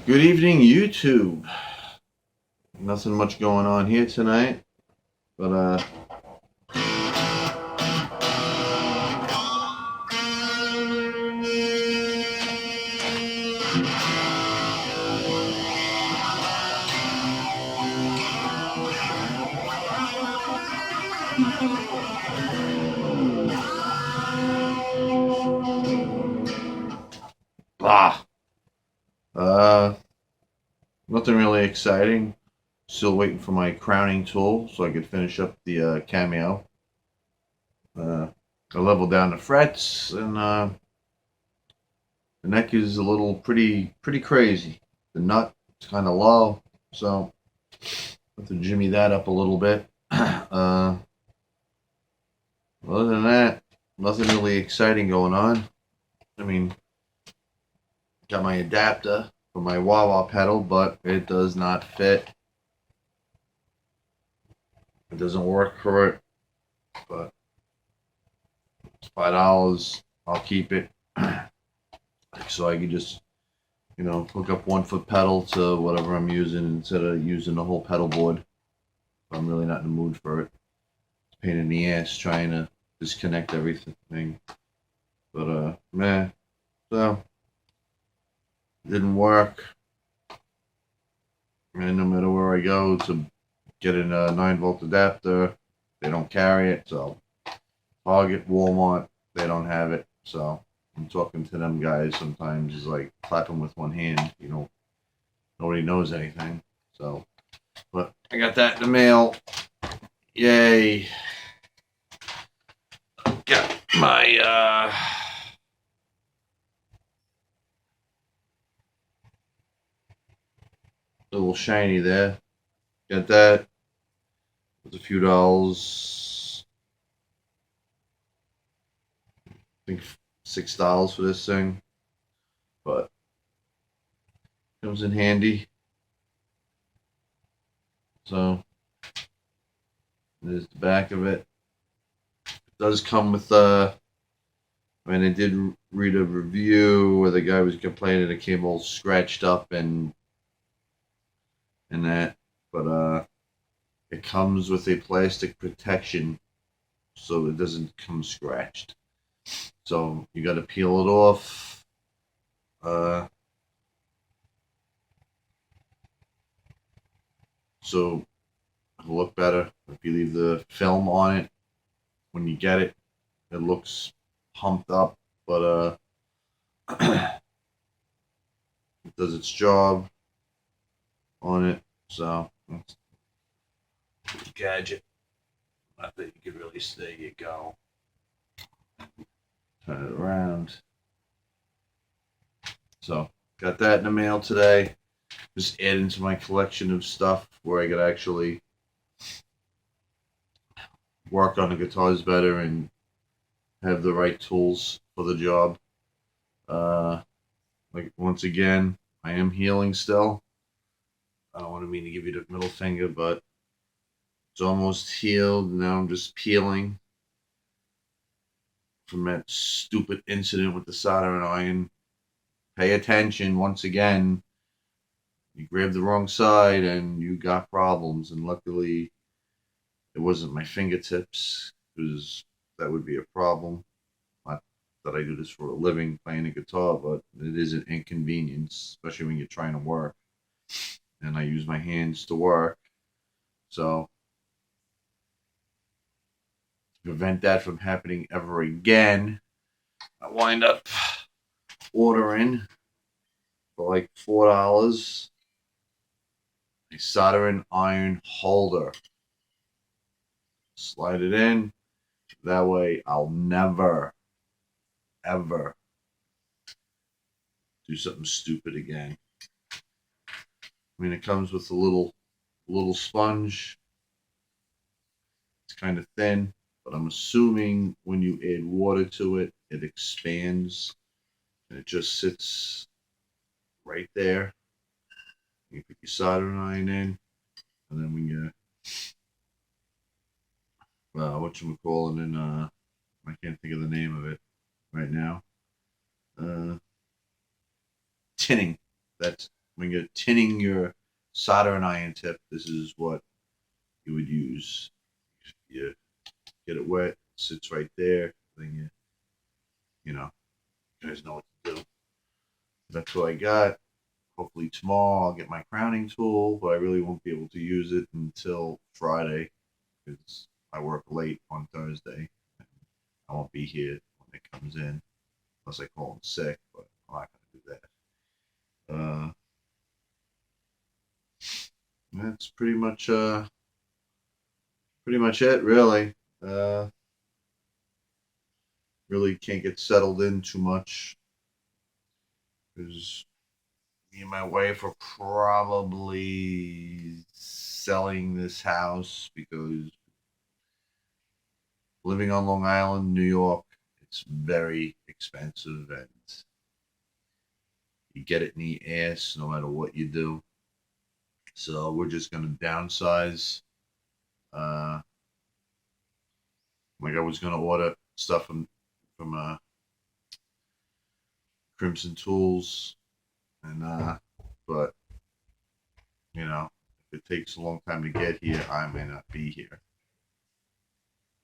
Good evening, YouTube. Nothing much going on here tonight, but blah. Uh, Nothing really exciting. Still waiting for my crowning tool so I could finish up the cameo. I leveled down the frets, and the neck is a little pretty crazy. The nut is kind of low, so I have to jimmy that up a little bit. Other than that, nothing really exciting going on. I mean, got my adapter for my wah wah pedal, but it does not fit. It doesn't work for it, but it's $5. I'll keep it. So I can just, hook up 1 foot pedal to whatever I'm using instead of using the whole pedal board. I'm really not in the mood for it. It's a pain in the ass trying to disconnect everything. But man, so it didn't work. And no matter where I go to get a 9-volt adapter, they don't carry it. So Target, Walmart, they don't have it. So I'm talking to them guys sometimes. It's like clapping with one hand. Nobody knows anything. So, but I got that in the mail. Yay! Got my little shiny there. Got that. With a few dollars. I think $6 for this thing, but comes in handy. So there's the back of it. It does come with I mean, I did read a review where the guy was complaining it came all scratched up and that, but it comes with a plastic protection so it doesn't come scratched. So you got to peel it off. So it'll look better if you leave the film on it. When you get it, it looks pumped up, but it does its job on it. So that's a gadget. Not that you could really say. There you go. Turn it around. So got that in the mail today. Just adding to my collection of stuff where I could actually work on the guitars better and have the right tools for the job. Like once again, I am healing still. I don't want to mean to give you the middle finger, but it's almost healed. Now I'm just peeling from that stupid incident with the soldering iron. Pay attention once again. You grabbed the wrong side and you got problems. And luckily, it wasn't my fingertips, because that would be a problem. Not that I do this for a living, playing a guitar, but it is an inconvenience, especially when you're trying to work. And I use my hands to work. So, to prevent that from happening ever again, I wind up ordering for like $4 a soldering iron holder. Slide it in. That way I'll never, ever do something stupid again. I mean, it comes with a little sponge. It's kind of thin, but I'm assuming when you add water to it, it expands and it just sits right there. You put your soldering iron in, and then when you whatchamacallit, and I can't think of the name of it right now. Tinning. That's when you're tinning your soldering iron tip, this is what you would use. You get it wet, sits right there, then you know, you guys know what to do. That's what I got. Hopefully tomorrow I'll get my crowning tool, but I really won't be able to use it until Friday because I work late on Thursday. I won't be here when it comes in unless I call in sick, but I'm not going to do that. That's pretty much it, really. Uh, really can't get settled in too much because me and my wife are probably selling this house because living on Long Island, New York, it's very expensive and you get it in the ass no matter what you do. So we're just gonna downsize. Uh, like I was gonna order stuff from Crimson Tools, and but if it takes a long time to get here, I may not be here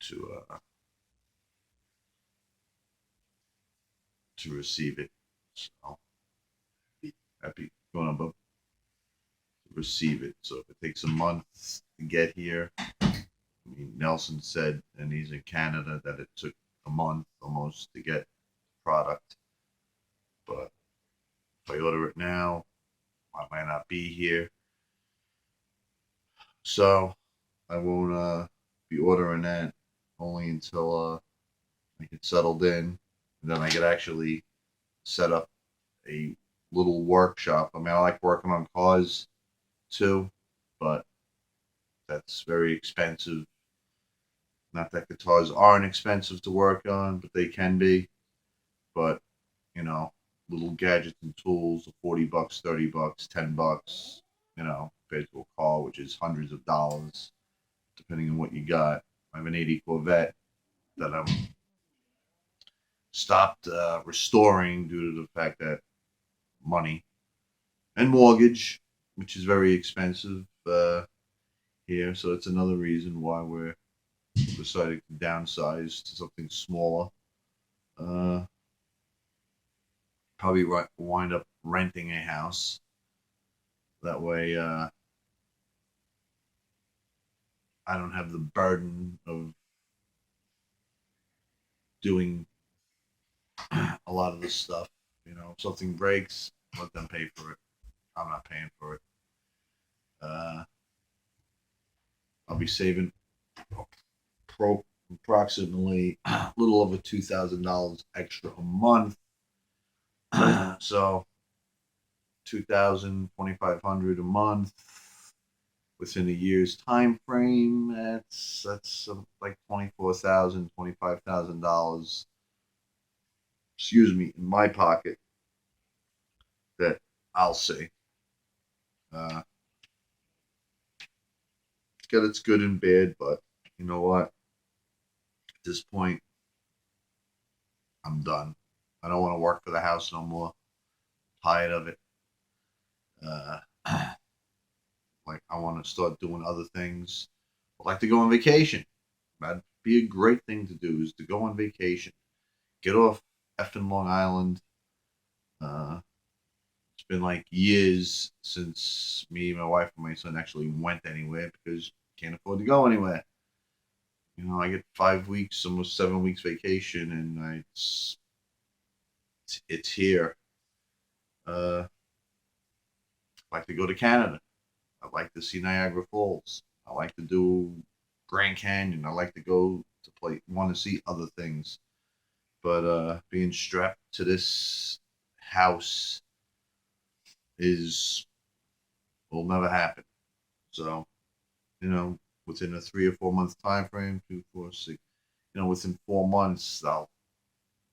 to to receive it. So I'd be going above to receive it. So if it takes a month to get here, I mean Nelson said, and he's in Canada, that it took a month almost to get the product. But if I order it now, I might not be here. So I won't be ordering that only until I get settled in. And then I could actually set up a little workshop. I mean, I like working on cars too, but that's very expensive. Not that guitars aren't expensive to work on, but they can be. But, you know, little gadgets and tools, $40, $30, $10, compared to a car, which is hundreds of dollars, depending on what you got. I have an 80 Corvette that I'm stopped restoring due to the fact that money and mortgage, which is very expensive here. So it's another reason why we're deciding to downsize to something smaller. Uh, Probably wind up renting a house. That way, I don't have the burden of doing a lot of this stuff. If something breaks, let them pay for it. I'm not paying for it. Uh, I'll be saving approximately a little over $2,000 extra a month. So 2,000, 2,500 a month within a year's time frame. That's like $24,000, $25,000. Excuse me, in my pocket that I'll see. Uh, it's got its good and bad, but you know what? At this point, I'm done. I don't want to work for the house no more. Tired of it. Uh, like I want to start doing other things. I'd like to go on vacation. That'd be a great thing to do is to go on vacation. Get off effing Long Island. Uh, it's been like years since me, my wife, and my son actually went anywhere because can't afford to go anywhere. I get 5 weeks, almost 7 weeks vacation, and it's here. I'd like to go to Canada. I'd like to see Niagara Falls. I like to do Grand Canyon. I like to go to want to see other things. But being strapped to this house will never happen. So, within a 3 or 4 month time frame, 2, 4, 6, within 4 months,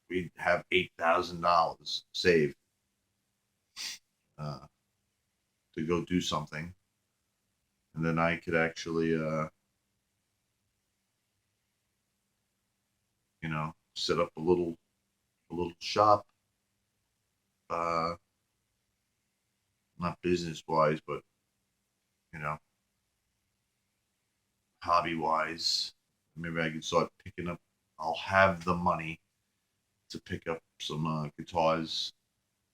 we'd have $8,000 saved uh, to go do something, and then I could actually, set up a little shop, not business wise, but hobby wise. Maybe I can start picking up. I'll have the money to pick up some guitars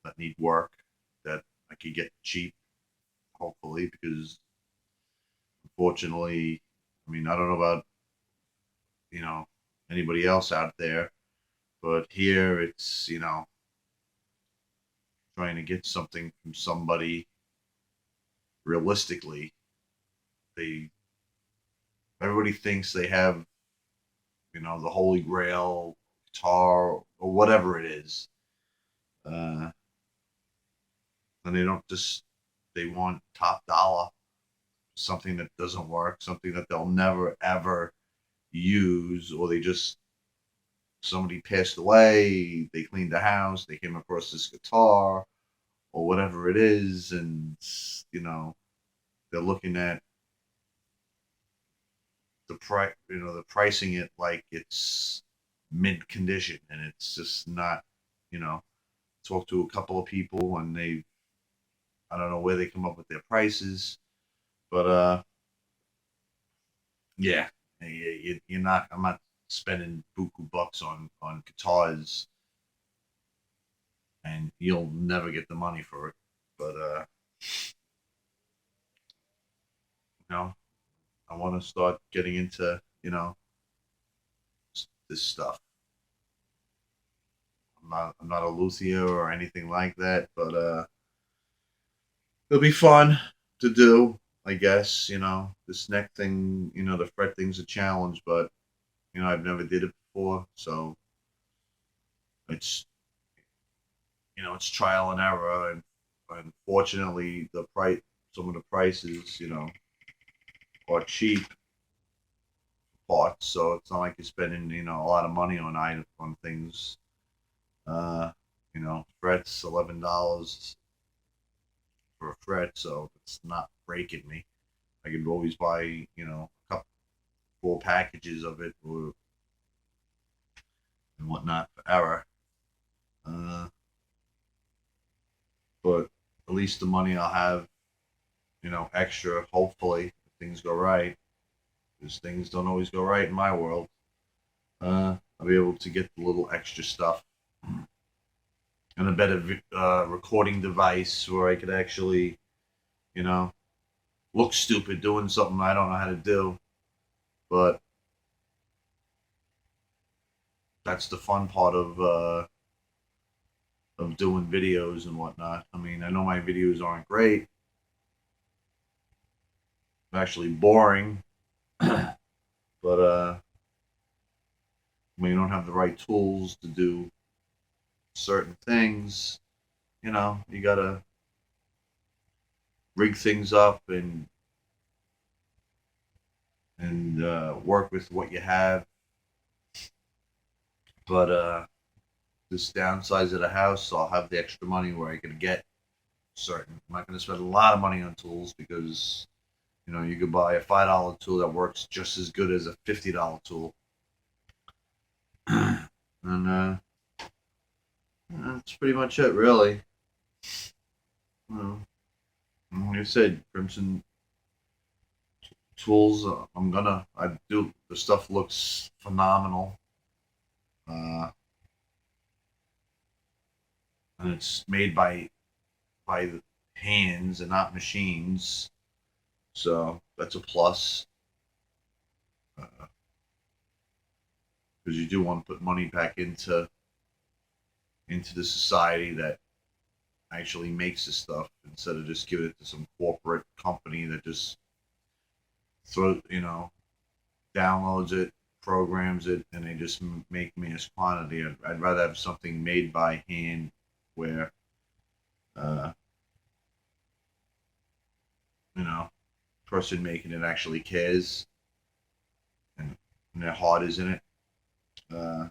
that need work that I could get cheap, hopefully, because unfortunately, I mean, I don't know about you know anybody else out there, but here it's trying to get something from somebody realistically. They Everybody thinks they have the holy grail guitar or whatever it is, uh, and they don't just they want top dollar, something that doesn't work, something that they'll never ever use, or they just somebody passed away, they cleaned the house, they came across this guitar or whatever it is, and they're looking at the price, the pricing it like it's mint condition, and it's just not. You know, talked to a couple of people, and I don't know where they come up with their prices, but yeah, you're not. I'm not spending buku bucks on guitars, and you'll never get the money for it. But you know, I want to start getting into this stuff. I'm not a luthier or anything like that, but it'll be fun to do. I guess this neck thing, the fret thing's a challenge, but I've never did it before, so it's it's trial and error, and unfortunately, some of the prices, are cheap parts, so it's not like you're spending a lot of money on things. Uh, frets $11 for a fret, so it's not breaking me. I could always buy a couple 4 packages of it and whatnot for error. Uh, but at least the money I'll have, extra. Hopefully, if things go right, because things don't always go right in my world. I'll be able to get the little extra stuff and a better recording device where I could actually, you know, look stupid doing something I don't know how to do. But that's the fun part of doing videos and whatnot. I mean, I know my videos aren't great. They're actually boring. But when you don't have the right tools to do certain things, you gotta rig things up and work with what you have. But this downsize of the house, so I'll have the extra money where I can get certain. I'm not going to spend a lot of money on tools because you could buy a $5 tool that works just as good as a $50 tool, and that's pretty much it, really. Like I said, Crimson tools. I do. The stuff looks phenomenal. Uh, and it's made by hands and not machines, so that's a plus. Because you do want to put money back into the society that actually makes this stuff instead of just giving it to some corporate company that just downloads it, programs it, and they just make me as quantity. I'd rather have something made by hand where uh, person making it actually cares and their heart is in it. Uh,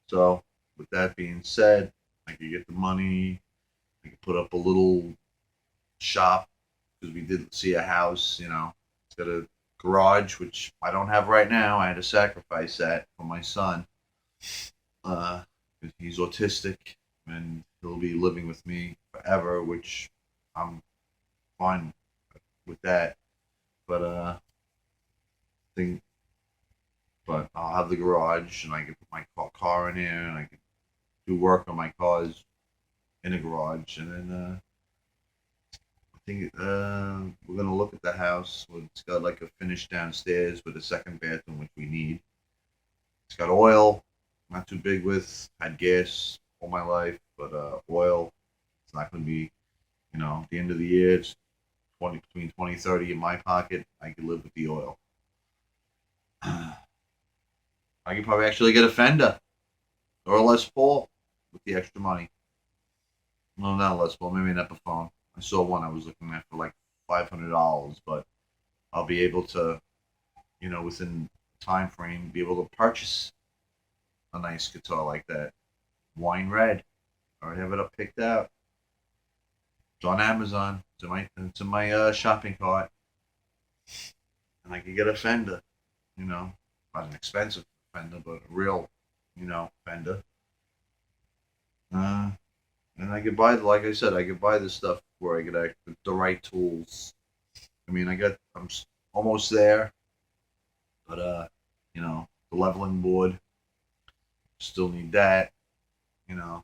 so, with that being said, I could get the money. I could put up a little shop because we did see a house. It's got a garage which I don't have right now. I had to sacrifice that for my son. He's autistic, and he'll be living with me forever, which I'm fine with that. But think, but I'll have the garage, and I can put my car in there, and I can do work on my cars in the garage, and then I think we're gonna look at the house. It's got like a finished downstairs with a second bathroom, which we need. It's got oil, not too big with. Had gas all my life, but oil. It's not gonna be, at the end of the year, it's 20 between 20-30 in my pocket. I could live with the oil. I could probably actually get a Fender or a Les Paul with the extra money. No, not a Les Paul, maybe an Epiphone. I saw one I was looking at for like $500, but I'll be able to, within time frame, be able to purchase a nice guitar like that. Wine red. I already have it up picked out. It's on Amazon. It's in my shopping cart, and I can get a Fender. Not an expensive Fender, but a real, Fender. Uh, and I could buy, like I said, I could buy this stuff where I get the right tools. I mean, I'm almost there, but the leveling board, still need that. You know,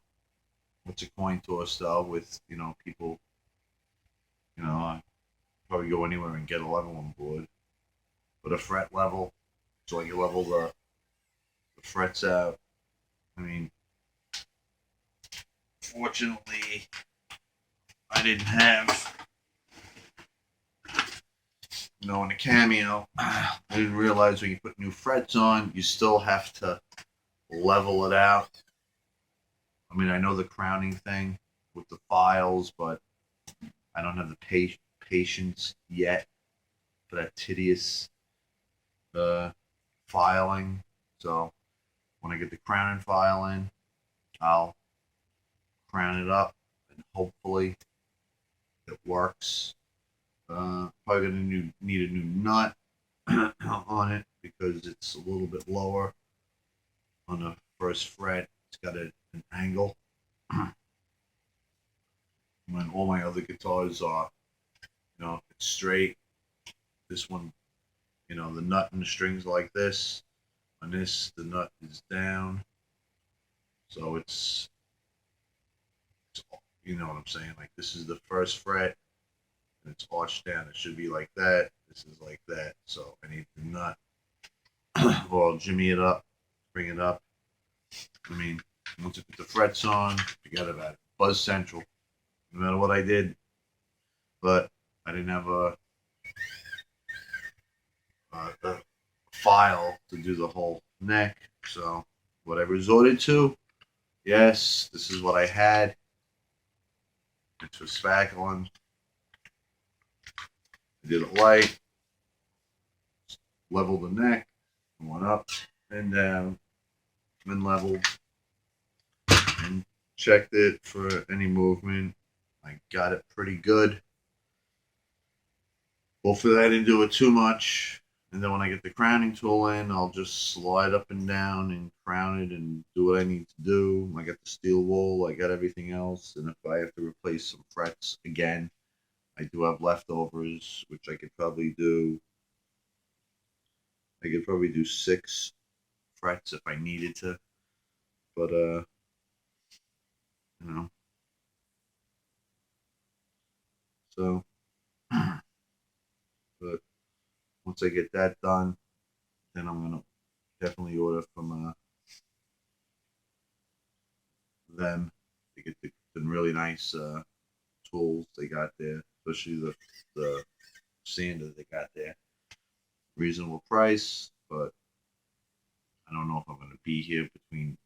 what's a coin toss though with people. I probably go anywhere and get a leveling board, but a fret level, so I can level the frets out. I mean, fortunately, I didn't have, in a Cameo, I didn't realize when you put new frets on, you still have to level it out. I mean, I know the crowning thing with the files, but I don't have the patience yet for that tedious uh, filing. So when I get the crowning file in, I'll crown it up, and hopefully it works. Probably gonna need a new nut on it because it's a little bit lower on the first fret. It's got an angle. When all my other guitars are, it's straight. This one, the nut and the strings like this. On this, the nut is down. So it's you know what I'm saying? Like this is the first fret, and it's arched down. It should be like that. This is like that. So I need the nut, or I'll jimmy it up, bring it up. I mean, once I put the frets on, forget about it. Buzz Central, no matter what I did, but I didn't have a file to do the whole neck. So what I resorted to, yes, this is what I had. It's a spackling. I did it light, leveled the neck, went up and down, and leveled, and checked it for any movement. I got it pretty good. Hopefully I didn't do it too much. And then when I get the crowning tool in, I'll just slide up and down and crown it and do what I need to do. I got the steel wool, I got everything else. And if I have to replace some frets again, I do have leftovers, which I could probably do. I could probably do 6 frets if I needed to. But you know, so but once I get that done, then I'm gonna definitely order from them. They get the really nice tools they got there, especially the sander they got there. Reasonable price, but I don't know if I'm gonna be here between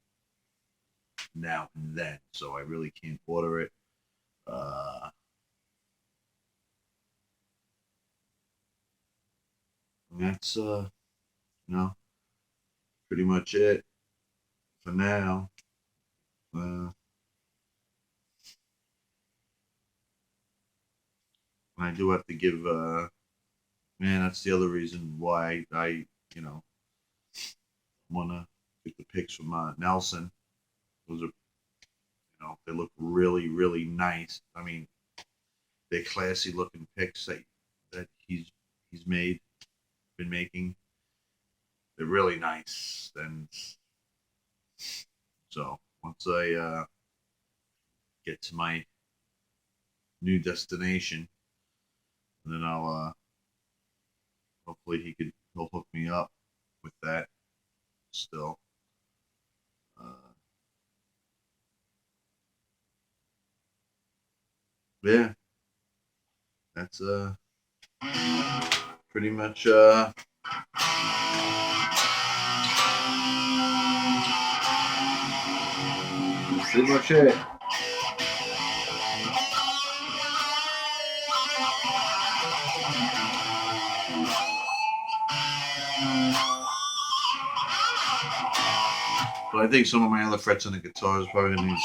now and then, so I really can't order it. Uh, and that's pretty much it for now. Uh, I do have to give man, that's the other reason why I wanna get the pics from Nelson. Those are know, they look really, really nice. I mean, they're classy looking picks that he's been making. They're really nice. And so once I get to my new destination, then I'll hopefully he'll hook me up with that still. Yeah, that's pretty much it. But I think some of my other frets on the guitar is probably gonna need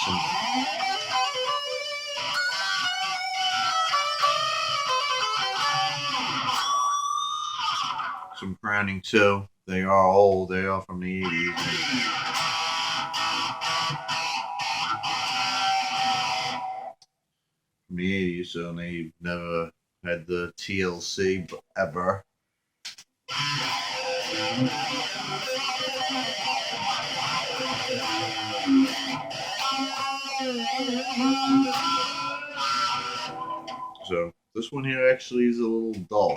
some crowning too. They are old. They are from the 80s. From the 80s, so they never had the TLC ever. So this one here actually is a little dull.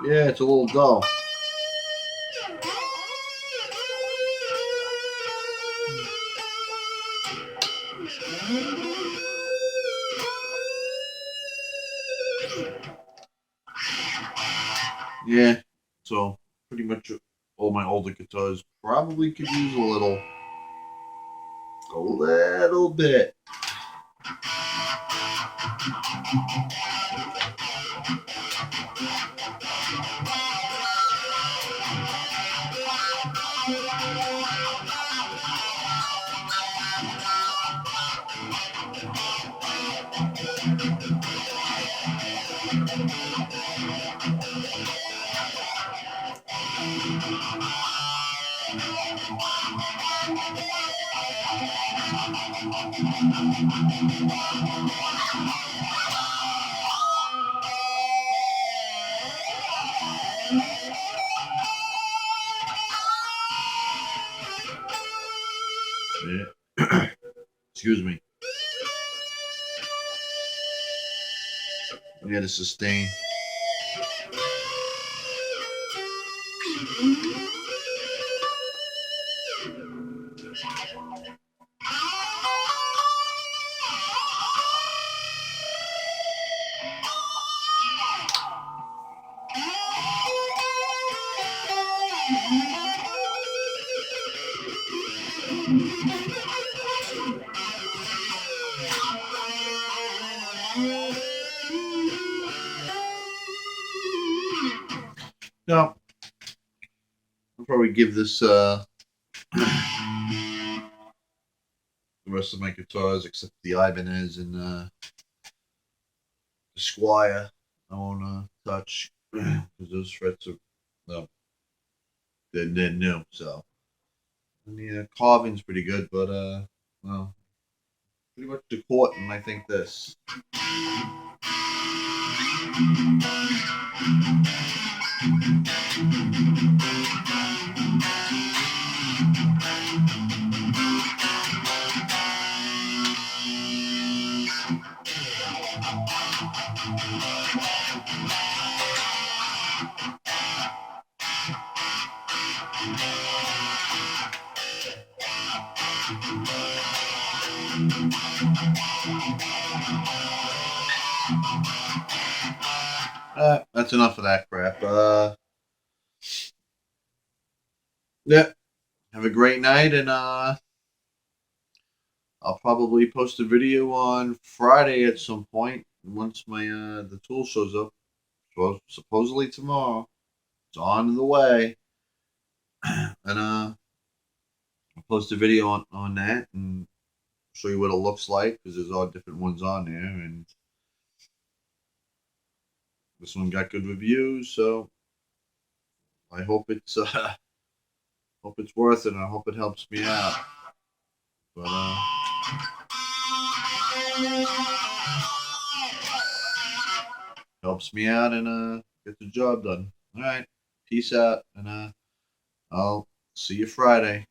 Yeah, it's a little dull. Yeah, so pretty much all my older guitars probably could use a little bit. Yeah. Excuse me. We had a sustain. No, I'll probably give this the rest of my guitars except the Ibanez and the Squire. I won't touch because those frets are no, they're new. So I mean, carving's pretty good, but well, pretty much the court, and I think this. That's enough of that crap. Yeah. Have a great night, and I'll probably post a video on Friday at some point once my the tool shows up. supposedly tomorrow. It's on the way, and I'll post a video on that and show you what it looks like because there's all different ones on there, and this one got good reviews, so I hope it's hope it's worth it. And I hope it helps me out. But helps me out and get the job done. All right, peace out, and I'll see you Friday.